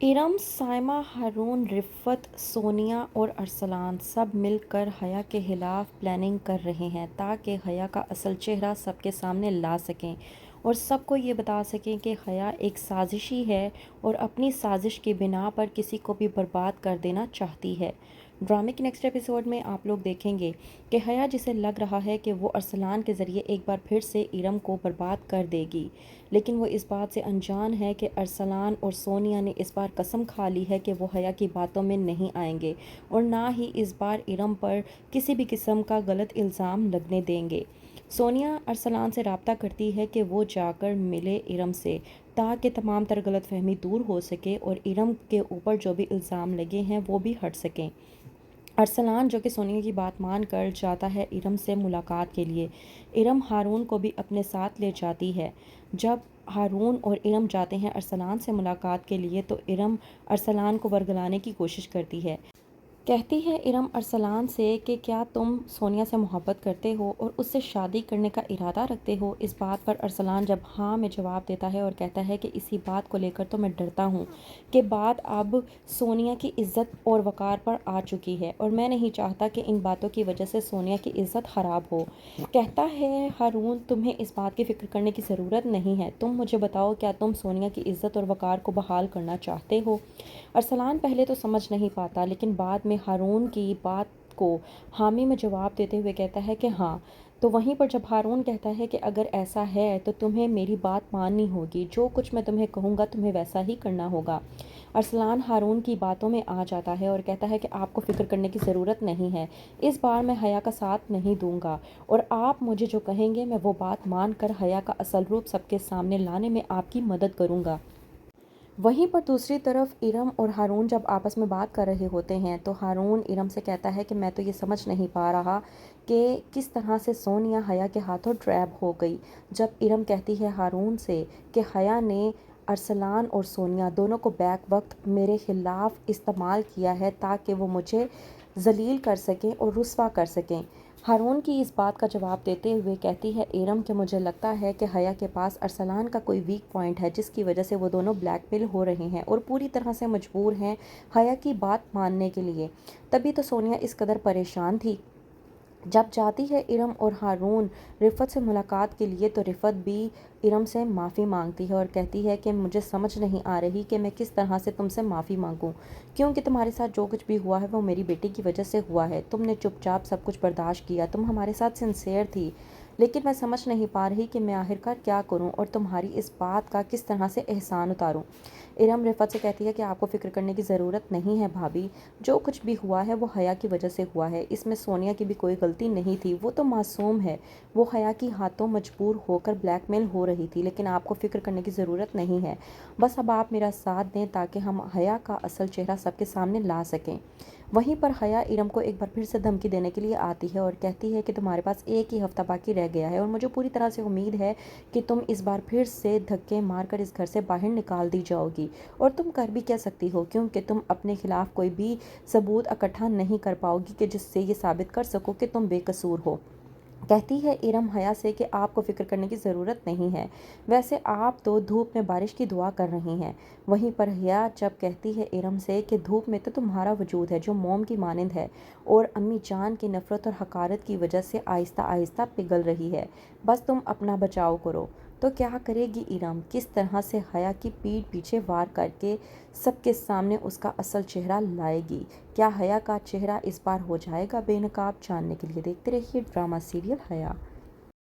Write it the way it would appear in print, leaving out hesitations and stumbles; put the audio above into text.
ارم، سائمہ، ہارون، رفت، سونیا اور ارسلان سب مل کر حیا کے خلاف پلاننگ کر رہے ہیں تاکہ حیا کا اصل چہرہ سب کے سامنے لا سکیں اور سب کو یہ بتا سکیں کہ حیا ایک سازشی ہے اور اپنی سازش کی بنا پر کسی کو بھی برباد کر دینا چاہتی ہے۔ ڈرامے کے نیکسٹ ایپیسوڈ میں آپ لوگ دیکھیں گے کہ حیا، جسے لگ رہا ہے کہ وہ ارسلان کے ذریعے ایک بار پھر سے ارم کو برباد کر دے گی، لیکن وہ اس بات سے انجان ہے کہ ارسلان اور سونیا نے اس بار قسم کھا لی ہے کہ وہ حیا کی باتوں میں نہیں آئیں گے اور نہ ہی اس بار ارم پر کسی بھی قسم کا غلط الزام لگنے دیں گے۔ سونیا ارسلان سے رابطہ کرتی ہے کہ وہ جا کر ملے ارم سے تاکہ تمام تر غلط فہمی دور ہو سکے اور ارم کے اوپر جو بھی الزام لگے ہیں وہ بھی ہٹ سکیں۔ ارسلان، جو کہ سونیا کی بات مان کر جاتا ہے ارم سے ملاقات کے لیے، ارم ہارون کو بھی اپنے ساتھ لے جاتی ہے۔ جب ہارون اور ارم جاتے ہیں ارسلان سے ملاقات کے لیے تو ارم ارسلان کو ورگلانے کی کوشش کرتی ہے۔ کہتی ہے ارم ارسلان سے کہ کیا تم سونیا سے محبت کرتے ہو اور اس سے شادی کرنے کا ارادہ رکھتے ہو؟ اس بات پر ارسلان جب ہاں میں جواب دیتا ہے اور کہتا ہے کہ اسی بات کو لے کر تو میں ڈرتا ہوں کہ بات اب سونیا کی عزت اور وقار پر آ چکی ہے اور میں نہیں چاہتا کہ ان باتوں کی وجہ سے سونیا کی عزت خراب ہو۔ کہتا ہے ہارون، تمہیں اس بات کی فکر کرنے کی ضرورت نہیں ہے، تم مجھے بتاؤ کیا تم سونیا کی عزت اور وقار کو بحال کرنا چاہتے ہو؟ ارسلان پہلے تو سمجھ نہیں پاتا، لیکن بعد میں ہارون کی بات کو حامی میں جواب دیتے ہوئے کہتا ہے کہ ہاں۔ تو وہیں پر جب ہارون کہتا ہے کہ اگر ایسا ہے تو تمہیں میری بات ماننی ہوگی، جو کچھ میں تمہیں کہوں گا تمہیں ویسا ہی کرنا ہوگا۔ ارسلان ہارون کی باتوں میں آ جاتا ہے اور کہتا ہے کہ آپ کو فکر کرنے کی ضرورت نہیں ہے، اس بار میں حیا کا ساتھ نہیں دوں گا اور آپ مجھے جو کہیں گے میں وہ بات مان کر حیا کا اصل روپ سب کے سامنے لانے میں آپ کی مدد کروں گا۔ وہیں پر دوسری طرف ارم اور ہارون جب آپس میں بات کر رہے ہوتے ہیں تو ہارون ارم سے کہتا ہے کہ میں تو یہ سمجھ نہیں پا رہا کہ کس طرح سے سونیا حیا کے ہاتھوں ٹریپ ہو گئی۔ جب ارم کہتی ہے ہارون سے کہ حیا نے ارسلان اور سونیا دونوں کو بیک وقت میرے خلاف استعمال کیا ہے تاکہ وہ مجھے ذلیل کر سکیں اور رسوا کر سکیں۔ ہارون کی اس بات کا جواب دیتے ہوئے کہتی ہے ارم کہ مجھے لگتا ہے کہ حیا کے پاس ارسلان کا کوئی ویک پوائنٹ ہے جس کی وجہ سے وہ دونوں بلیک میل ہو رہے ہیں اور پوری طرح سے مجبور ہیں حیا کی بات ماننے کے لیے، تبھی تو سونیا اس قدر پریشان تھی۔ جب جاتی ہے ارم اور ہارون رفت سے ملاقات کے لیے تو رفت بھی ارم سے معافی مانگتی ہے اور کہتی ہے کہ مجھے سمجھ نہیں آ رہی کہ میں کس طرح سے تم سے معافی مانگوں، کیونکہ تمہارے ساتھ جو کچھ بھی ہوا ہے وہ میری بیٹی کی وجہ سے ہوا ہے۔ تم نے چپ چاپ سب کچھ برداشت کیا، تم ہمارے ساتھ سنسیئر تھی، لیکن میں سمجھ نہیں پا رہی کہ میں آخرکار کیا کروں اور تمہاری اس بات کا کس طرح سے احسان اتاروں۔ ارم رفت سے کہتی ہے کہ آپ کو فکر کرنے کی ضرورت نہیں ہے بھابھی، جو کچھ بھی ہوا ہے وہ حیا کی وجہ سے ہوا ہے، اس میں سونیا کی بھی کوئی غلطی نہیں تھی، وہ تو معصوم ہے، وہ حیا کی ہاتھوں مجبور ہو کر بلیک میل ہو رہی تھی، لیکن آپ کو فکر کرنے کی ضرورت نہیں ہے، بس اب آپ میرا ساتھ دیں تاکہ ہم حیا کا اصل چہرہ سب کے سامنے لا سکیں۔ وہیں پر حیا ارم کو ایک بار پھر سے دھمکی دینے کے لیے آتی ہے اور کہتی ہے کہ تمہارے پاس ایک ہی ہفتہ باقی رہ گیا ہے اور مجھے پوری طرح سے امید ہے کہ تم اس بار پھر سے دھکے مار کر اس گھر سے باہر نکال دی جاؤ گی، اور تم کر بھی کہہ سکتی ہو کیونکہ تم اپنے خلاف کوئی بھی ثبوت اکٹھا نہیں کر پاؤ گی کہ جس سے یہ ثابت کر سکو کہ تم بے قصور ہو۔ کہتی ہے ارم حیا سے کہ آپ کو فکر کرنے کی ضرورت نہیں ہے، ویسے آپ تو دھوپ میں بارش کی دعا کر رہی ہیں۔ وہیں پر حیا جب کہتی ہے ارم سے کہ دھوپ میں تو تمہارا وجود ہے جو موم کی مانند ہے اور امی جان کی نفرت اور حقارت کی وجہ سے آہستہ آہستہ پگھل رہی ہے، بس تم اپنا بچاؤ کرو۔ تو کیا کرے گی ارم؟ کس طرح سے حیا کی پیٹھ پیچھے وار کر کے سب کے سامنے اس کا اصل چہرہ لائے گی؟ کیا حیا کا چہرہ اس بار ہو جائے گا بے نقاب؟ جاننے کے لیے دیکھتے رہیے ڈرامہ سیریل حیا۔